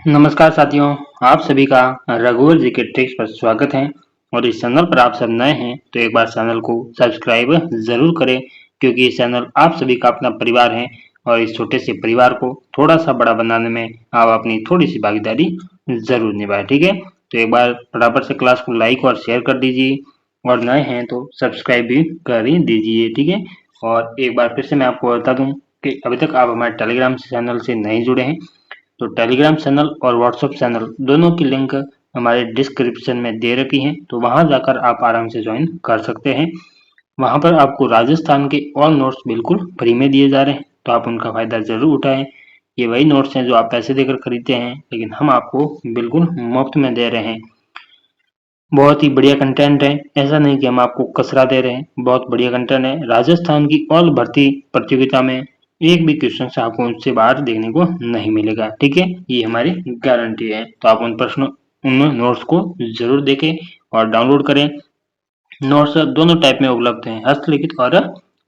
नमस्कार साथियों, आप सभी का रघुवर जी के ट्रिक्स पर स्वागत है। और इस चैनल पर आप सब नए हैं तो एक बार चैनल को सब्सक्राइब ज़रूर करें, क्योंकि ये चैनल आप सभी का अपना परिवार है और इस छोटे से परिवार को थोड़ा सा बड़ा बनाने में आप अपनी थोड़ी सी भागीदारी ज़रूर निभाएं। ठीक है, तो एक बार फटाफट से क्लास को लाइक और शेयर कर दीजिए और नए हैं तो सब्सक्राइब भी कर ही दीजिए। ठीक है, और एक बार फिर से मैं आपको बता दूं कि अभी तक आप हमारे टेलीग्राम चैनल से नहीं जुड़े हैं तो टेलीग्राम चैनल और व्हाट्सएप चैनल दोनों की लिंक हमारे डिस्क्रिप्शन में दे रखी है, तो वहां जाकर आप आराम से ज्वाइन कर सकते हैं। वहां पर आपको राजस्थान के ऑल नोट्स बिल्कुल फ्री में दिए जा रहे हैं, तो आप उनका फायदा जरूर उठाएं। ये वही नोट्स हैं जो आप पैसे देकर खरीदते हैं, लेकिन हम आपको बिल्कुल मुफ्त में दे रहे हैं। बहुत ही बढ़िया कंटेंट है, ऐसा नहीं कि हम आपको कसरा दे रहे हैं, बहुत बढ़िया कंटेंट है। राजस्थान की ऑल भर्ती प्रतियोगिता में एक भी क्वेश्चन आपको उससे बाहर देखने को नहीं मिलेगा। ठीक है, ये हमारी गारंटी है। तो आप उन नोट्स को जरूर देखें और डाउनलोड करें। नोट्स दोनों टाइप में उपलब्ध हैं, हस्तलिखित और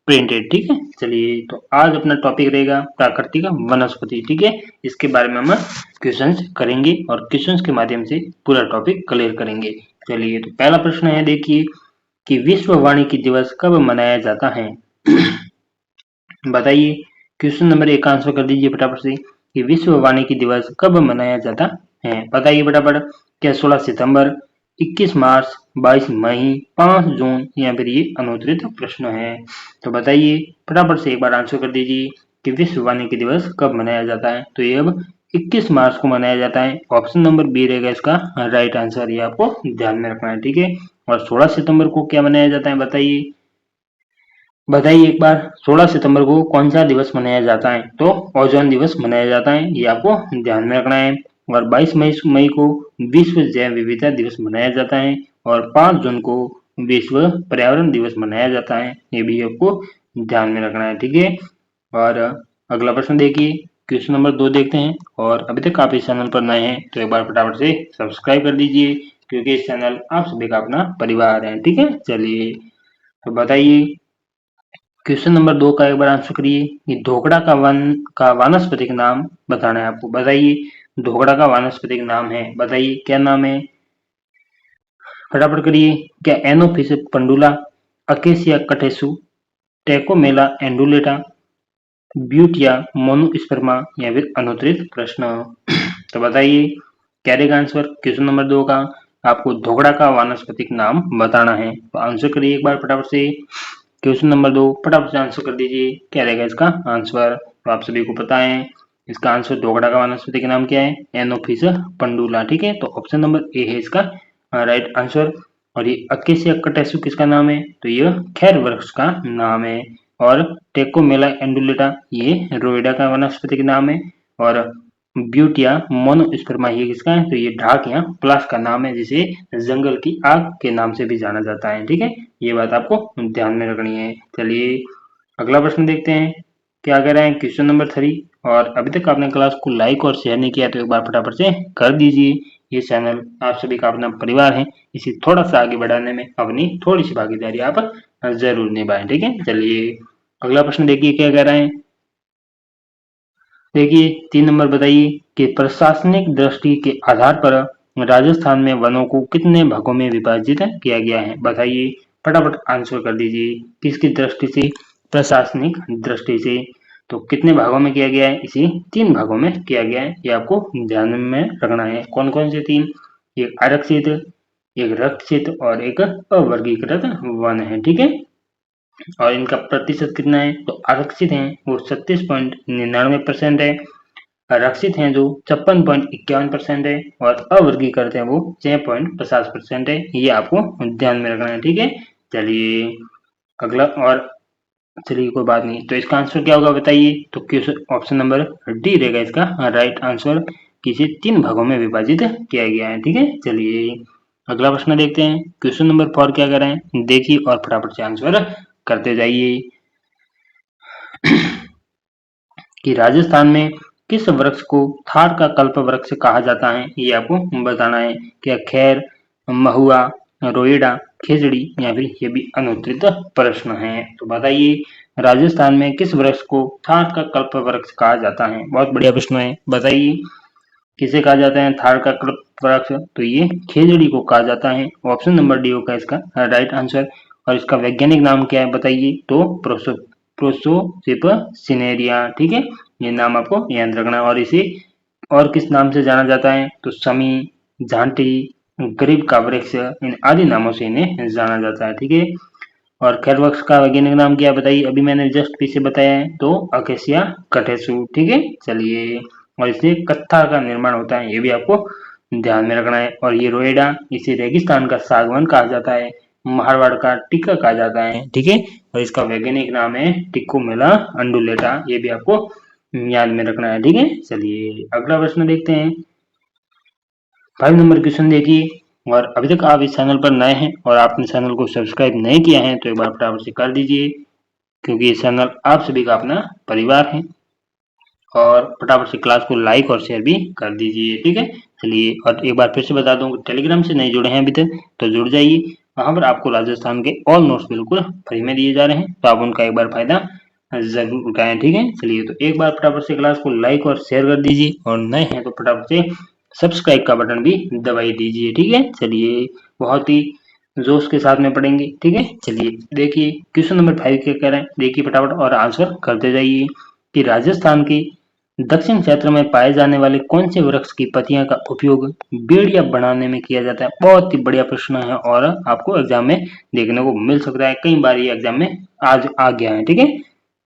प्रिंटेड। ठीक है, चलिए तो आज अपना टॉपिक रहेगा प्राकृतिक वनस्पति। ठीक है, इसके बारे में हम क्वेश्चंस करेंगे और क्वेश्चंस के माध्यम से पूरा टॉपिक क्लियर करेंगे। चलिए तो पहला प्रश्न है, देखिए कि विश्व वानिकी दिवस कब मनाया जाता है? बताइए। क्वेश्चन नंबर 1 का आंसर कर दीजिए फटाफट से कि विश्व वानिकी दिवस कब मनाया जाता है? बताइए फटाफट। क्या 16 सितंबर, 21 मार्च, 22 मई, 5 जून या फिर ये अनुत्तरित प्रश्न है? तो बताइए फटाफट से एक बार आंसर कर दीजिए कि विश्व वानिकी दिवस कब मनाया जाता है? तो ये अब 21 मार्च को मनाया जाता है। ऑप्शन नंबर बी रहेगा इसका राइट आंसर, ये आपको ध्यान में रखना है। ठीक है, और 16 सितंबर को क्या मनाया जाता है? बताइए बताइए एक बार। 16 सितंबर को कौन सा दिवस मनाया जाता है? तो ओजोन दिवस मनाया जाता है, ये आपको ध्यान में रखना है। और 22 मई को विश्व जैव विविधता दिवस मनाया जाता है और 5 जून को विश्व पर्यावरण दिवस मनाया जाता है, ये भी आपको ध्यान में रखना है। ठीक है, और अगला प्रश्न देखिए, क्वेश्चन नंबर 2 देखते हैं। और अभी तक आप इस चैनल पर नए हैं तो एक बार फटाफट से सब्सक्राइब कर दीजिए, क्योंकि इस चैनल आप सभी का अपना परिवार है। ठीक है, चलिए तो बताइए। क्वेश्चन नंबर 2 का एक बार आंसर करिए कि ढोकड़ा का वानस्पतिक नाम बताना है आपको। बताइए ढोकड़ा का वानस्पतिक नाम है, बताइए क्या नाम है? फटाफट करिए। क्या एनोफिस पंडुला, अकेसिया कटेसु, टेकोमेला एंडुलेटा, ब्यूटिया मोनोस्पर्मा या फिर अनुत्तरित प्रश्न? तो बताइए क्या रहेगा आंसर क्वेश्चन नंबर 2 का? आपको ढोकड़ा का वानस्पतिक नाम बताना है, तो आंसर करिए एक बार फटाफट से। क्वेश्चन नंबर 2 फटाफट से आंसर कर दीजिए, क्या रहेगा इसका आंसर? तो आप सभी को पता है इसका आंसर ढोकड़ा का वानस्पतिक नाम क्या है? एनोफिस पंडुला। ठीक है, तो ऑप्शन नंबर ए है इसका राइट आंसर। और ये अकेसिया कटेसु किसका नाम है? तो ये खैर वृक्ष का नाम है। और टेकोमेला एंडुलेटा ये रोइडा का वनस्पतिक नाम है। और ब्यूटिया मोनोस्पर्मा ये किसका है? तो ये ढाक या प्लास का नाम है, जिसे जंगल की आग के नाम से भी जाना जाता है। ठीक है, ये बात आपको ध्यान में रखनी है। चलिए अगला प्रश्न देखते हैं, क्या कह रहे हैं क्वेश्चन नंबर 3। और अभी तक आपने क्लास को लाइक और शेयर नहीं किया तो एक बार फटाफट से कर दीजिए। ये चैनल आप सभी का अपना परिवार है, इसे थोड़ा सा आगे बढ़ाने में अपनी थोड़ी सी भागीदारी आप जरूर निभाएं। ठीक है, चलिए अगला प्रश्न देखिए क्या कह रहे हैं। देखिए 3 नंबर बताइए कि प्रशासनिक दृष्टि के आधार पर राजस्थान में वनों को कितने भागों में विभाजित किया गया है? बताइए फटाफट आंसर कर दीजिए। किसकी दृष्टि से? प्रशासनिक दृष्टि से। तो कितने भागों में किया गया है? इसी 3 भागों में किया गया है, ये आपको ध्यान में रखना है। कौन कौन से 3? एक आरक्षित, एक रक्षित और एक अवर्गीकृत वन है। ठीक है, और इनका प्रतिशत कितना है? तो आरक्षित हैं वो 36.99% है, रक्षित हैं जो 56.51% है, और अवर्गीकृत हैं वो 6.50% है। ये आपको ध्यान में रखना है। ठीक है, चलिए अगला। और चलिए कोई बात नहीं, तो इसका आंसर क्या होगा बताइए? तो क्वेश्चन ऑप्शन नंबर डी रहेगा इसका राइट आंसर, किसे 3 भागों में विभाजित किया गया है। ठीक है, चलिए अगला प्रश्न देखते हैं। क्वेश्चन नंबर 4 क्या कर रहे हैं देखिए और फटाफट से आंसर करते जाइए कि राजस्थान में किस वृक्ष को थार का कल्प वृक्ष कहा जाता है? ये आपको बताना है। क्या खैर, महुआ, रोइडा, खिजड़ी या फिर ये भी अनुत्तरित प्रश्न है? तो बताइए राजस्थान में किस वृक्ष को थार का कल्प वृक्ष कहा जाता है? बहुत बढ़िया प्रश्न है, बताइए। किसे कहा जाता है थार का वृक्ष, तो ये खेजड़ी को कहा जाता है। ऑप्शन नंबर डी होगा इसका राइट आंसर। और इसका वैज्ञानिक नाम क्या है बताइए, तो प्रोसोसिपसिनेरिया, ठीक है, ये नाम आपको याद रखना है। और इसे और किस नाम से जाना जाता है, तो समी, झांटी, गरीब का वृक्ष, इन आदि नामों से इन्हें जाना जाता है, ठीक है। और खैर वृक्ष का वैज्ञानिक नाम क्या है बताइए, अभी मैंने जस्ट पीछे बताया है, तो अकेसिया कटेसु, ठीक है। चलिए, और इससे कत्था का निर्माण होता है, ये भी आपको ध्यान में रखना है। और ये रोएडा, इसे रेगिस्तान का सागवान कहा जाता है, मारवाड़ का टिक्का कहा जाता है, ठीक है। और इसका वैज्ञानिक नाम है टिक्कोमेला अंडुलेटा, ये भी आपको याद में रखना है, ठीक है। चलिए अगला प्रश्न देखते हैं। 5 नंबर क्वेश्चन देखिए। और अभी तक आप इस चैनल पर नए हैं और आपने चैनल को सब्सक्राइब नहीं किया है, तो एक बार फटाफट से कर दीजिए, क्योंकि ये चैनल आप सभी का अपना परिवार है। और फटाफट से क्लास को लाइक और शेयर भी कर दीजिए, ठीक है। चलिए, और एक बार फिर से बता दूं, टेलीग्राम से नहीं जुड़े हैं अभी तक तो जुड़ जाइए। वहां पर आपको राजस्थान के ऑल नोट्स बिल्कुल फ्री में दिए जा रहे हैं, तो आप उनका एक बार फायदा जरूर उठाएं, ठीक है। चलिए, तो एक बार फटाफट से क्लास को लाइक और शेयर कर दीजिए, और नए हैं तो फटाफट से सब्सक्राइब का बटन भी दबाई दीजिए, ठीक है। चलिए, बहुत ही जोश के साथ में पढ़ेंगे, ठीक है। चलिए देखिए, क्वेश्चन नंबर 5 क्या कह रहे हैं, देखिए फटाफट और आंसर करते जाइए कि राजस्थान की दक्षिण क्षेत्र में पाए जाने वाले कौन से वृक्ष की पत्तियां का उपयोग बेड़िया बनाने में किया जाता है। बहुत ही बढ़िया प्रश्न है और आपको एग्जाम में देखने को मिल सकता है, कई बार ये एग्जाम में आज आ गया है, ठीक है,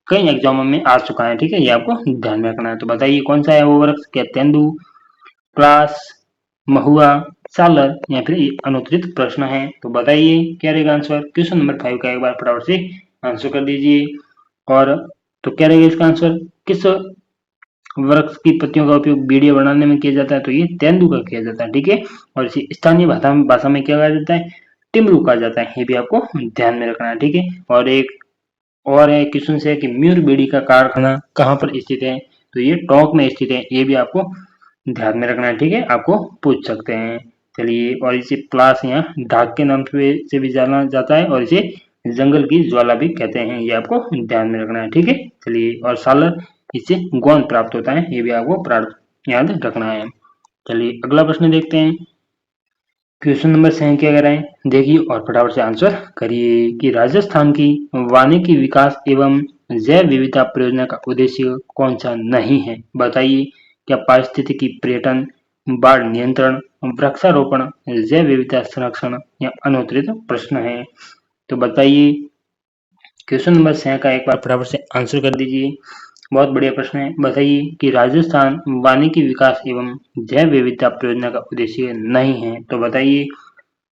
कई एग्जामों में आ चुका है, ठीक है, ये आपको ध्यान में रखना है। तो बताइए कौन सा है वो वृक्ष, क्या तेंदू, प्लास, महुआ, सालर, या फिर अनुत्तरित प्रश्न है। तो बताइए क्या रहेगा आंसर, क्वेश्चन नंबर 5 का एक बार फटाफट से आंसर कर दीजिए। और तो क्या रहेगा इसका आंसर, किस वृक्ष की पत्तियों का उपयोग बीड़िया बनाने में किया जाता है, तो ये तेंदू का किया जाता है, ठीक है। और इसी स्थानीय भाषा में क्या कहा जाता है, टिमरू कहा जाता है, ये भी आपको ध्यान में रखना है, ठीक है। और एक और है क्वेश्चन से कि म्यूर बीड़ी का कारखाना कहाँ पर स्थित है, तो ये टोंक में स्थित है, ये भी आपको ध्यान में रखना है, ठीक है, आपको पूछ सकते हैं। चलिए, और इसे प्लास या ढाक के नाम से भी जाना जाता है, और इसे जंगल की ज्वाला भी कहते हैं, ये आपको ध्यान में रखना है, ठीक है। चलिए, और सालर, इससे गोंद प्राप्त होता है, ये भी आपको याद रखना है। चलिए अगला प्रश्न देखते हैं। क्वेश्चन नंबर 6 क्या कह रहे हैं, देखिए और फटाफट से आंसर करिए कि राजस्थान की वानिकी विकास एवं जैव विविधता परियोजना का उद्देश्य कौन सा नहीं है, बताइए। क्या पारिस्थितिकी पर्यटन, बाढ़ नियंत्रण, वृक्षारोपण, जैव विविधता संरक्षण, या अनुत्तरित प्रश्न है। तो बताइए क्वेश्चन नंबर 6 का एक बार फटाफट से आंसर कर दीजिए। बहुत बढ़िया प्रश्न है। बताइए कि राजस्थान वानिकी विकास एवं जैव विविधता परियोजना का उद्देश्य नहीं है, तो बताइए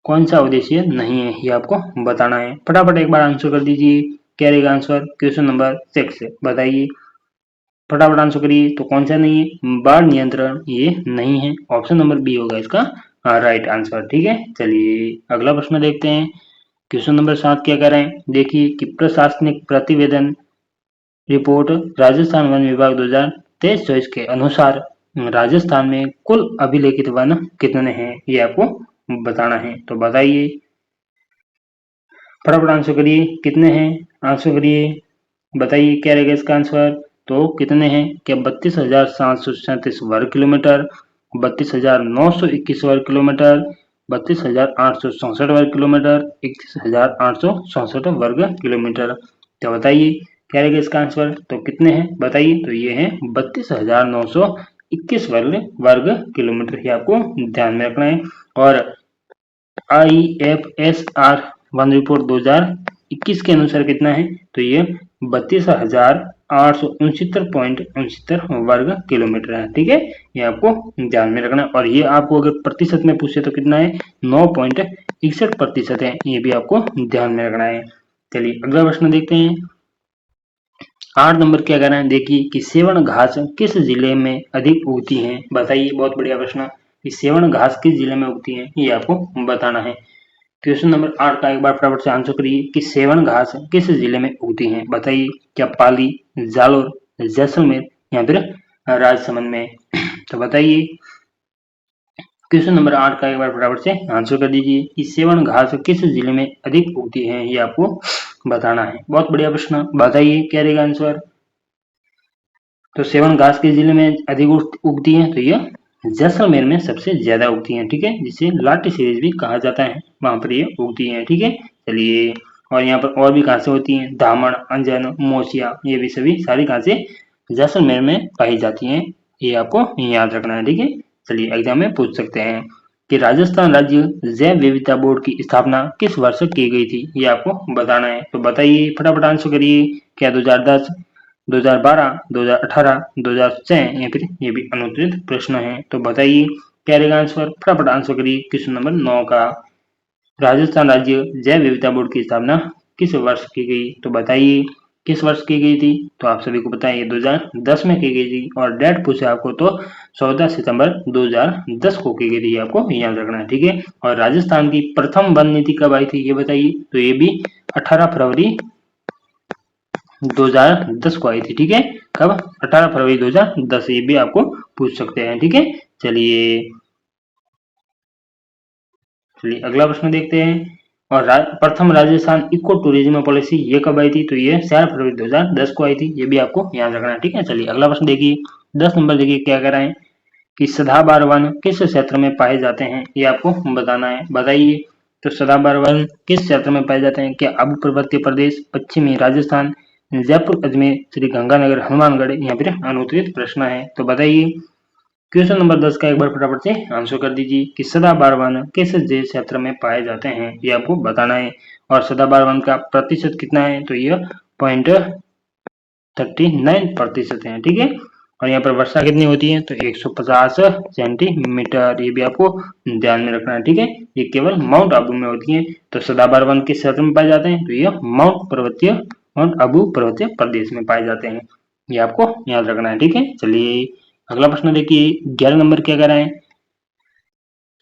कौन सा उद्देश्य नहीं है, ये आपको बताना है। फटाफट एक बार आंसर कर दीजिए, क्या रहेगा आंसर, क्वेश्चन नंबर 6 बताइए, फटाफट आंसर करिए। तो कौन सा नहीं है, बाढ़ नियंत्रण ये नहीं है, ऑप्शन नंबर बी होगा इसका राइट आंसर, ठीक है। चलिए अगला प्रश्न देखते हैं। क्वेश्चन नंबर 7 क्या कह रहे हैं, देखिए कि प्रशासनिक प्रतिवेदन रिपोर्ट राजस्थान वन विभाग 2023-24 के अनुसार राजस्थान में कुल अभिलेखित वन कितने हैं, ये आपको बताना है। तो बताइए, फटाफट आंसर करिए, कितने हैं, आंसर करिए, बताइए क्या रहेगा इसका आंसर। तो कितने हैं, क्या 32,737 वर्ग किलोमीटर, 32,921 वर्ग किलोमीटर, 32,864 वर्ग किलोमीटर, 31,864 वर्ग किलोमीटर। तो बताइए क्या रहेगा इसका आंसर, तो कितने हैं बताइए। तो ये है 32,921 वर्ग किलोमीटर, ही आपको ध्यान में रखना है। और IFSR वन रिपोर्ट 2021 के अनुसार कितना है, तो ये 32,869.69 वर्ग किलोमीटर है, ठीक है, ये आपको ध्यान में रखना है। और ये आपको अगर प्रतिशत में पूछे तो कितना है, 9.61% है, ये भी आपको ध्यान में रखना है। चलिए अगला प्रश्न देखते हैं। 8 नंबर क्या कह रहे हैं, देखिए कि सेवण घास किस जिले में अधिक उगती है, बताइए। बहुत बढ़िया प्रश्न, कि सेवण घास किस जिले में उगती है, ये आपको बताना है। क्वेश्चन नंबर 8 का एक बार फटाफट से आंसर करिए कि सेवण घास किस जिले में उगती है, बताइए। क्या पाली, जालोर, जैसलमेर, या फिर राजसमंद में। तो बताइए क्वेश्चन नंबर 8 का एक बार फटाफट से आंसर कर दीजिए कि सेवण घास किस जिले में अधिक उगती है, ये आपको बताना है। बहुत बढ़िया प्रश्न, बताइए क्या रहेगा आंसर। तो सेवन घास किस जिले में अधिक उगती है, तो ये जैसलमेर में सबसे ज्यादा उगती हैं, ठीक है, जिसे लाटी सीरीज भी कहा जाता है, वहां पर ये उगती हैं, ठीक है। चलिए, और यहाँ पर और भी घासें होती हैं, दामन, अंजन, मोसिया, ये भी सभी सारी घासें जैसलमेर में पाई जाती हैं, ये आपको याद रखना है, ठीक है। चलिए, एग्जाम में पूछ सकते हैं कि राजस्थान राज्य जैव विविधता बोर्ड की स्थापना किस वर्ष की गई थी, ये आपको बताना है। तो बताइए, फटाफट आंसर करिए। क्या 2010, 2012, 2018, 2006 या फिर ये भी अनुत्तरित प्रश्न है, तो बताइए क्या रहेगा आंसर। फटाफट आंसर करिए। क्वेश्चन नंबर 9 का राजस्थान राज्य जैव विविधता बोर्ड की स्थापना किस वर्ष की गई, तो बताइए किस वर्ष की गई थी। तो आप सभी को पता है ये 2010 में की गई थी, और डेट पूछे आपको तो 14 सितंबर 2010 को की गई थी, आपको याद रखना है, ठीक है। और राजस्थान की प्रथम वन नीति कब आई थी, ये बताइए। तो ये भी 18 फरवरी 2010 को आई थी, ठीक है। कब? 18 फरवरी 2010, ये भी आपको पूछ सकते हैं, ठीक है। चलिए चलिए अगला प्रश्न देखते हैं। और प्रथम राजस्थान इको टूरिज्म पॉलिसी ये कब आई थी, तो ये 4 फरवरी 2010 को आई थी, ये भी आपको याद रखना है, ठीक है। चलिए अगला प्रश्न देखिए। 10 नंबर देखिए क्या कह रहे हैं कि सदाबहार वन किस क्षेत्र में पाए जाते हैं, ये आपको बताना है, बताइए। तो सदाबहार वन किस क्षेत्र में पाए जाते हैं? क्या अबू पर्वतीय प्रदेश, पश्चिमी राजस्थान, जयपुर, अजमेर, श्री गंगानगर, हनुमानगढ़, या फिर अनुत्तरित प्रश्न है, तो बताइए। क्वेश्चन नंबर 10 का एक बार फटाफट से आंसर कर दीजिए कि सदाबहार वन किस जैव क्षेत्र में पाए जाते हैं, ये आपको बताना है। और सदाबहार वन का प्रतिशत कितना है, तो ये 0.39% है, ठीक है। और यहाँ पर वर्षा कितनी होती है, तो 150 सेंटीमीटर, ये भी आपको ध्यान में रखना है, ठीक है। ये केवल माउंट आबू में होती है। तो सदाबहार वन किस क्षेत्र में पाए जाते हैं, तो ये माउंट आबू पर्वतीय प्रदेश में पाए जाते हैं, ये आपको याद रखना है, ठीक है। चलिए अगला प्रश्न देखिए। 11 नंबर क्या कह रहा है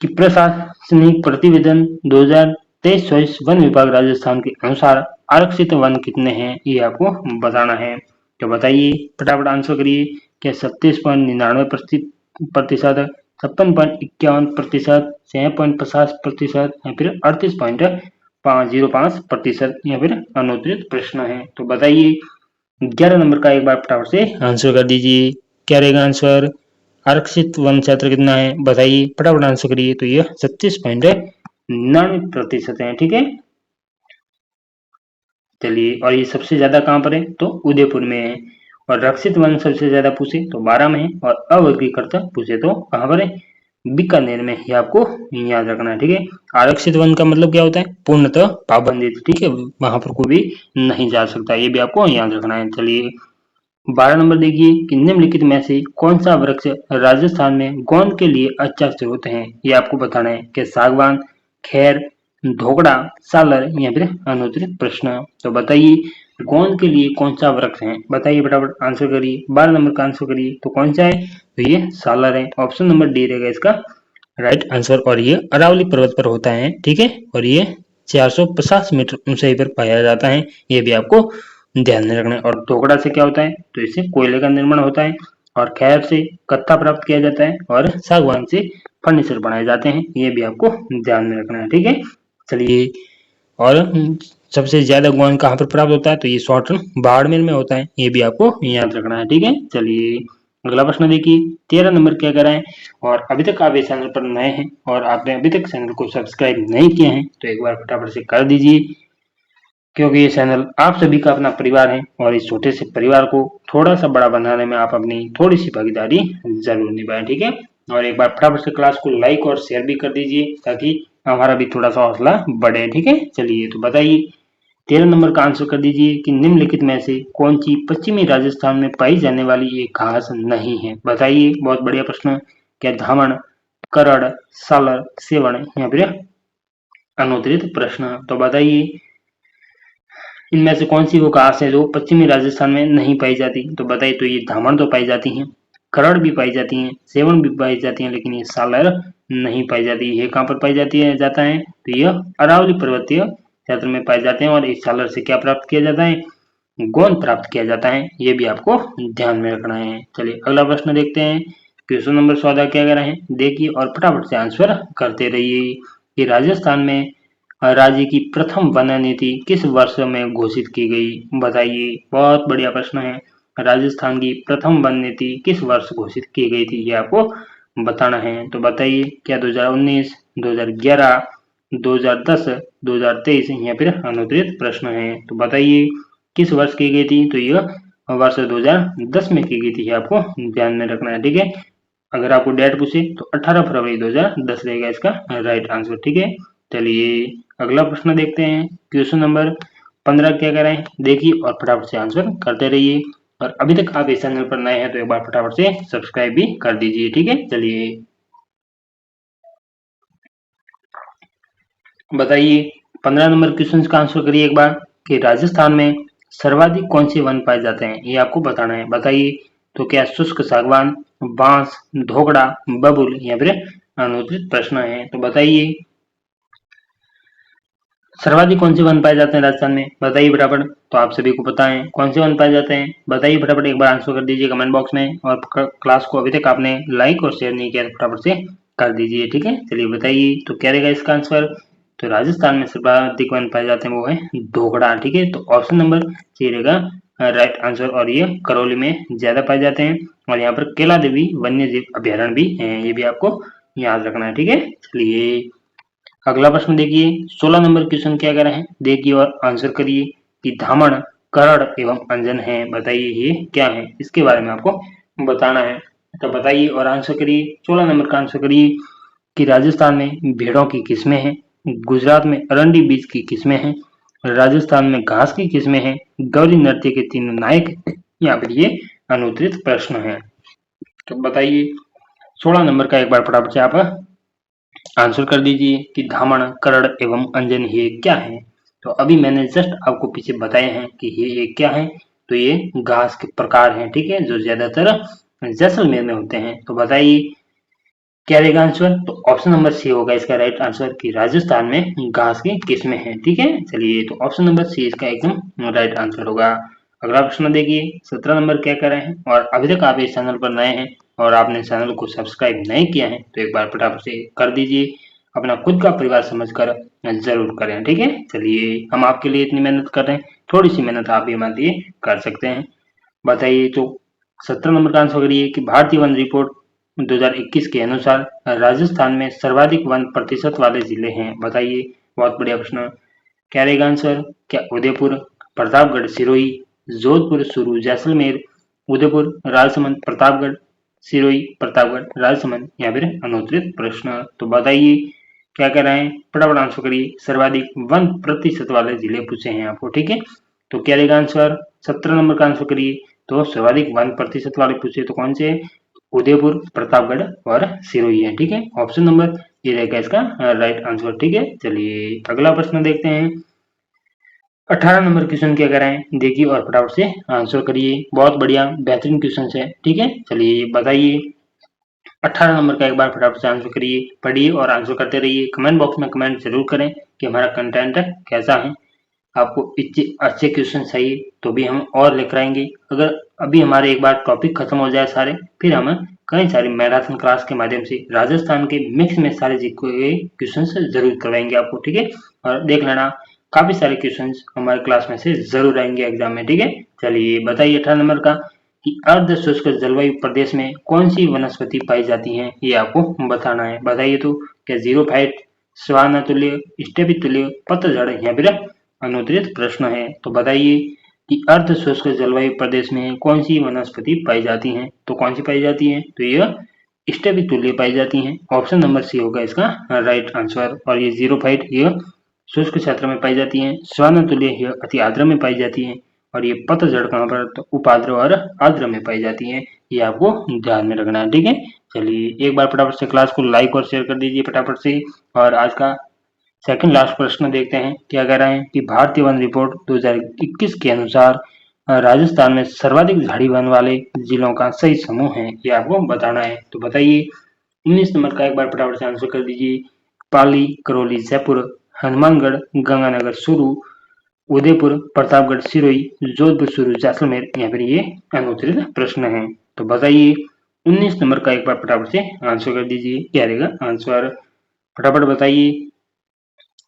कि प्रशासनिक प्रतिवेदन 2023-24 वन विभाग राजस्थान के अनुसार आरक्षित वन कितने हैं, ये आपको बताना है, तो बताइए। फटाफट आंसर करिए। क्या 37.99%, 56.51%, 6.50% या फिर 38.505%, या फिर अनुत्तरित प्रश्न है, तो बताइए। 11 नंबर का एक बार फटाफट से आंसर कर दीजिए। क्या रहेगा आंसर? आरक्षित वन क्षेत्र कितना है, बताइए। फटाफट आंसर करिए। तो ये 36.99% है, ठीक है। चलिए, और ये सबसे ज्यादा कहाँ पर है, तो उदयपुर में है। और रक्षित वन सबसे ज्यादा पूछे तो 12 में है, और अवर्गीकृत पूछे तो कहाँ पर है, बीकानेर में, ये आपको याद रखना है, ठीक है। आरक्षित वन का मतलब क्या होता है? पूर्णतः पाबंदित, ठीक है, वहां पर कोई भी नहीं जा सकता, ये भी आपको याद रखना है। चलिए 12 नंबर देखिए कि निम्नलिखित में से कौन सा वृक्ष राजस्थान में गोंद के लिए अच्छा स्रोत है, ये आपको बताना है। कि सागवान, खैर, ढोकड़ा, सालर, या फिर अनुत्तरित प्रश्न, तो बताइए गोंद के लिए कौन सा वृक्ष है, बताइए। फटाफट आंसर करिए। 12 नंबर का आंसर करिए। तो कौन सा है, तो ये सालर है। ऑप्शन नंबर डी रहेगा इसका राइट आंसर। और ये अरावली पर्वत पर होता है, ठीक है। और ये 450 मीटर ऊंचाई पर पाया जाता है, ये भी आपको ध्यान में रखना है। और ढोकड़ा से क्या होता है, तो इससे कोयले का निर्माण होता है। और खैर से कत्था प्राप्त किया जाता है। और सागवान से फर्नीचर बनाए जाते हैं, ये भी आपको ध्यान में रखना है, ठीक है। चलिए, और सबसे ज्यादा गोंद कहाँ पर प्राप्त होता है, तो ये शॉर्टन बाड़मेर में होता है, ये भी आपको याद रखना है, ठीक है। चलिए अगला प्रश्न देखिए। 13 नंबर क्या कह रहा है। और अभी तक आप इस चैनल पर नए हैं और आपने अभी तक चैनल को सब्सक्राइब नहीं किया है, तो एक बार फटाफट से कर दीजिए, क्योंकि ये चैनल आप सभी का अपना परिवार है, और इस छोटे से परिवार को थोड़ा सा बड़ा बनाने में आप अपनी थोड़ी सी भागीदारी जरूर निभाएं, ठीक है। और एक बार फटाफट से क्लास को लाइक और शेयर भी कर दीजिए, ताकि हमारा भी थोड़ा सा हौसला बढ़े, ठीक है। चलिए तो बताइए, 13 नंबर का आंसर कर दीजिए कि निम्नलिखित में से कौन सी पश्चिमी राजस्थान में पाई जाने वाली एक घास नहीं है, बताइए। बहुत बढ़िया प्रश्न। क्या धामण, करड़, सालर, सेवण, या फिर अनुत्तरित प्रश्न, तो बताइए इनमें से कौन सी वो घास है जो पश्चिमी राजस्थान में नहीं पाई जाती, तो बताइए। तो ये धामण तो पाई जाती हैं, खरड़ भी पाई जाती हैं, सेवन भी पाई जाती हैं, लेकिन ये सालर नहीं पाई जाती। ये कहाँ पर पाई जाती है जाता है, तो ये अरावली पर्वतीय क्षेत्र में पाए जाते हैं। और इस सालर से क्या प्राप्त किया जाता है, गोंद प्राप्त किया जाता है, ये भी आपको ध्यान में रखना है। चलिए अगला प्रश्न देखते हैं। क्वेश्चन नंबर 14 क्या कह रहे हैं, देखिए और फटाफट से आंसर करते रहिए कि राजस्थान में राज्य की प्रथम वन नीति किस वर्ष में घोषित की गई, बताइए। बहुत बढ़िया प्रश्न है। राजस्थान की प्रथम वन नीति किस वर्ष घोषित की गई थी, ये आपको बताना है। तो बताइए क्या 2019, 2011, 2010, 2023 या फिर अनुत्तरित प्रश्न है। तो बताइए किस वर्ष की गई थी। तो यह वर्ष 2010 में की गई थी, आपको ध्यान में रखना है। ठीक है, अगर आपको डेट पूछे तो 18 फरवरी 2010 रहेगा इसका राइट आंसर। ठीक है, चलिए अगला प्रश्न देखते हैं। क्वेश्चन नंबर 15 क्या कह रहे हैं देखिए और फटाफट से आंसर करते रहिए। और अभी तक आप इस चैनल पर नए हैं तो एक बार फटाफट से सब्सक्राइब भी कर दीजिए। ठीक है, चलिए बताइए 15 नंबर क्वेश्चन का आंसर करिए एक बार कि राजस्थान में सर्वाधिक कौन से वन पाए जाते हैं, ये आपको बताना है। बताइए तो क्या शुष्क सागवान, बांस, ढोकड़ा, बबुल या फिर अनुत्तरित प्रश्न है। तो बताइए सर्वाधिक कौन से वन पाए जाते हैं राजस्थान में, बताइए फटाफट। तो आप सभी को पता है कौन से वन पाए जाते हैं, बताइए फटाफट एक बार आंसर कर दीजिए कमेंट बॉक्स में। और क्लास को अभी तक आपने लाइक और शेयर नहीं किया तो फटाफट से कर दीजिए। ठीक है, चलिए बताइए तो क्या रहेगा इसका आंसर। तो राजस्थान में सर्वाधिक वन पाए जाते हैं वो है ढोकड़ा। ठीक है, तो ऑप्शन नंबर सी रहेगा राइट आंसर। और ये करौली में ज्यादा पाए जाते हैं। और यहाँ पर केला देवी वन्य जीव अभ्यारण्य भी है, ये भी आपको याद रखना है। ठीक है, चलिए अगला प्रश्न देखिए 16 नंबर क्वेश्चन क्या कह रहे हैं देखिए और आंसर करिए कि धामण, करड़ एवं अंजन है। बताइए ये क्या है, इसके बारे में आपको बताना है। तो बताइए और आंसर करिए। 16 नंबर का आंसर करिए कि राजस्थान में भेड़ों की किस्में हैं, गुजरात में अरंडी बीज की किस्में हैं, राजस्थान में घास की किस्में हैं, गौरी नृत्य के तीन नायक या फिर ये अनुत्तरित प्रश्न है। तो बताइए 16 नंबर का एक बार फटाफट से आप आंसर कर दीजिए कि धामण, करड़ एवं अंजन ये क्या है। तो अभी मैंने जस्ट आपको पीछे बताए हैं कि ये क्या है। तो ये घास के प्रकार हैं। ठीक है, जो ज्यादातर जैसलमेर में होते हैं। तो बताइए क्या रहेगा आंसर। तो ऑप्शन नंबर सी होगा इसका राइट आंसर कि राजस्थान में घास की किस्में हैं। ठीक है, चलिए तो ऑप्शन नंबर सी इसका एकदम राइट आंसर होगा। अगला प्रश्न देखिए 17 नंबर क्या कर रहे हैं। और अभी तक आप इस चैनल पर नए हैं और आपने चैनल को सब्सक्राइब नहीं किया है तो एक बार फटाफट से कर दीजिए। अपना खुद का परिवार समझकर जरूर करें। ठीक है, चलिए हम आपके लिए इतनी मेहनत कर रहे हैं, थोड़ी सी मेहनत आप भी हमारे लिए कर सकते हैं। बताइए तो 17 नंबर का आंसर करिए कि भारतीय वन रिपोर्ट 2021 के अनुसार राजस्थान में सर्वाधिक वन प्रतिशत वाले जिले हैं। बताइए, बहुत बढ़िया प्रश्न। क्या रहेगा आंसर। क्या उदयपुर, प्रतापगढ़, सिरोही, जोधपुर, चूरू, जैसलमेर, उदयपुर, राजसमंद, प्रतापगढ़, सिरोही, प्रतापगढ़, राजसमंद या फिर अनुत्तरित प्रश्न। तो बताइए क्या कह रहे हैं, फटाफट आंसर करिए। सर्वाधिक वन प्रतिशत वाले जिले पूछे हैं आपको। ठीक है, तो क्या रहेगा आंसर। 17 नंबर का आंसर करिए। तो सर्वाधिक वन प्रतिशत वाले पूछे तो कौन से, उदयपुर, प्रतापगढ़ और सिरोही है। ठीक है, ऑप्शन नंबर ये रहेगा इसका राइट आंसर। ठीक है, चलिए अगला प्रश्न देखते हैं। 18 नंबर क्वेश्चन क्या कर रहे हैं देखिए और फटाफट से आंसर करिए। बहुत बढ़िया बेहतरीन क्वेश्चन है। ठीक है, चलिए बताइए 18 नंबर का एक बार फटाफट से आंसर करिए, पढ़िए और आंसर करते रहिए। कमेंट बॉक्स में कमेंट जरूर करें कि हमारा कंटेंट कैसा है। आपको इतने अच्छे क्वेश्चन चाहिए तो भी हम और लेकर आएंगे। अगर अभी हमारे एक बार टॉपिक खत्म हो जाए सारे, फिर हम कई सारी मैराथन क्लास के माध्यम से राजस्थान के मिक्स में सारे क्वेश्चन जरूर करवाएंगे आपको। ठीक है, और देख लेना काफी सारे क्वेश्चन हमारे क्लास में से जरूर आएंगे एग्जाम में। ठीक है, चलिए बताइए 18 नंबर का कि अर्ध शुष्क जलवायु प्रदेश में कौन सी वनस्पति पाई जाती है, ये आपको बताना है। बताइए तो क्या जीरोफाइट, सवाना तुल्य, स्टेपी तुल्य, पतझड़ या फिर अनुत्तरित प्रश्न है। तो बताइए कि अर्ध शुष्क जलवायु प्रदेश में कौन सी वनस्पति पाई जाती है। तो कौन सी पाई जाती है, तो यह स्टेपी तुल्य पाई जाती है। ऑप्शन नंबर सी होगा इसका राइट आंसर। और ये जीरोफाइट यह शुष्क क्षेत्र में पाई जाती है, सवाना तुल्य यह अति आर्द्र में पाई जाती है, और ये पतझड़ कहाँ पर, तो उपाद्र और आर्द्र में पाई जाती है। ये आपको ध्यान में रखना है। ठीक है, चलिए एक बार फटाफट से क्लास को लाइक और शेयर कर दीजिए फटाफट से। और आज का सेकंड लास्ट प्रश्न देखते हैं क्या कह रहे हैं कि भारतीय वन रिपोर्ट 2021 के अनुसार राजस्थान में सर्वाधिक झाड़ी वन वाले जिलों का सही समूह है, ये आपको बताना है। तो बताइए 19 नंबर का एक बार फटाफट से आंसर कर दीजिए। पाली, करौली, जयपुर, हनुमानगढ़, गंगानगर, चूरू, उदयपुर, प्रतापगढ़, सिरोही, जोधपुर, चूरू, जैसलमेर या फिर ये अनुत्तरित प्रश्न है। तो बताइए 19 नंबर का एक बार फटाफट से आंसर कर दीजिए, क्या रहेगा आंसर, फटाफट बताइए।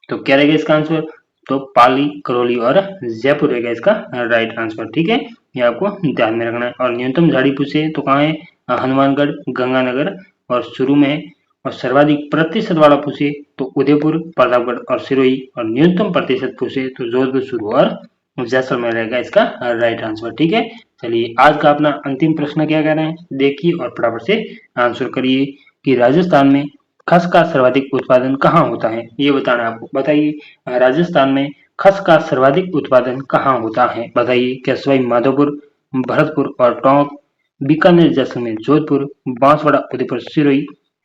तो क्या रहेगा इसका आंसर, तो पाली, करौली और जयपुर रहेगा इसका राइट आंसर। ठीक है, ये आपको ध्यान में रखना है। और न्यूनतम झाड़ी पूछे तो कहाँ है, हनुमानगढ़, गंगानगर और शुरू में और सर्वाधिक प्रतिशत वाला पूछे तो उदयपुर, प्रतापगढ़ और सिरोही, और न्यूनतम प्रतिशत पूछे तो जोधपुर, चूरू और जैसलमेर रहेगा इसका राइट आंसर। ठीक है, चलिए आज का अपना अंतिम प्रश्न क्या कह रहे हैं देखिए और फटाफट से आंसर करिए कि राजस्थान में खस का सर्वाधिक उत्पादन कहाँ होता है, ये बताना है आपको। बताइए राजस्थान में खस का सर्वाधिक उत्पादन कहाँ होता है, बताइए। क्या सवाई माधोपुर, भरतपुर और टोंक, बीकानेर, जैसलमेर, जोधपुर, बांसवाड़ा,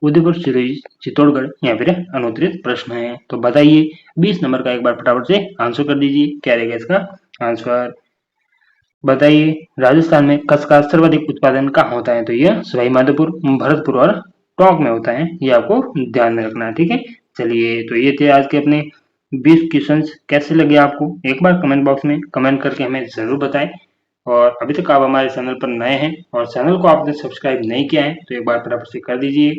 उदयपुर सिरोही, चित्तौड़गढ़ या फिर अनुत्तरित प्रश्न है। तो बताइए 20 नंबर का एक बार फटाफट से आंसर कर दीजिए, क्या रहेगा इसका आंसर। बताइए राजस्थान में खस का सर्वाधिक उत्पादन कहाँ होता है, तो यह सवाई माधोपुर, भरतपुर और टोंक में होता है, ये आपको ध्यान में रखना है। ठीक है, चलिए तो ये थे आज के अपने 20 क्वेश्चंस। कैसे लगे आपको एक बार कमेंट बॉक्स में कमेंट करके हमें जरूर बताएं। और अभी तक आप हमारे चैनल पर नए हैं और चैनल को आपने सब्सक्राइब नहीं किया है तो एक बार फटाफट से कर दीजिए,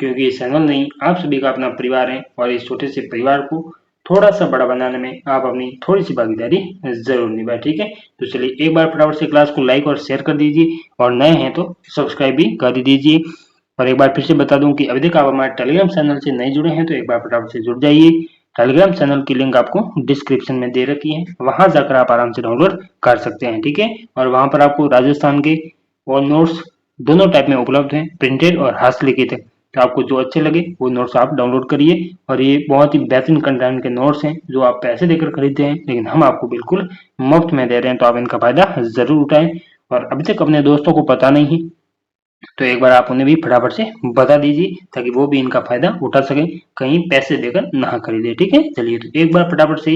क्योंकि ये चैनल नहीं आप सभी का अपना परिवार है और इस छोटे से परिवार को थोड़ा सा बड़ा बनाने में आप अपनी थोड़ी सी भागीदारी जरूर निभाएं। ठीक है, तो चलिए एक बार फटाफट से क्लास को लाइक और शेयर कर दीजिए और नए हैं तो सब्सक्राइब भी कर दीजिए। और एक बार फिर से बता दूं कि अभी तक आप हमारे टेलीग्राम चैनल से नहीं जुड़े हैं तो एक बार फटाफट से जुड़ जाइए। टेलीग्राम चैनल की लिंक आपको डिस्क्रिप्शन में दे रखी है, वहां जाकर आप आराम से डाउनलोड कर सकते हैं। ठीक है, और वहां पर आपको राजस्थान के और नोट्स दोनों टाइप में उपलब्ध हैं, प्रिंटेड और हस्तलिखित। तो आपको जो अच्छे लगे वो नोट्स आप डाउनलोड करिए। और ये बहुत ही बेहतरीन कंटेंट के नोट्स हैं जो आप पैसे देकर खरीदते हैं, लेकिन हम आपको बिल्कुल मुफ्त में दे रहे हैं, तो आप इनका फायदा जरूर उठाएं। और अभी तक अपने दोस्तों को पता नहीं है तो एक बार आप उन्हें भी फटाफट से बता दीजिए ताकि वो भी इनका फायदा उठा सके, कहीं पैसे देकर ना खरीदे। ठीक है, चलिए तो एक बार फटाफट से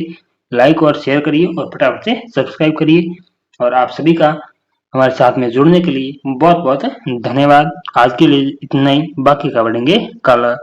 लाइक और शेयर करिए और फटाफट से सब्सक्राइब करिए। और आप सभी का हमारे साथ में जुड़ने के लिए बहुत बहुत धन्यवाद। आज के लिए इतना ही, बाकी का बढ़ेंगे कल।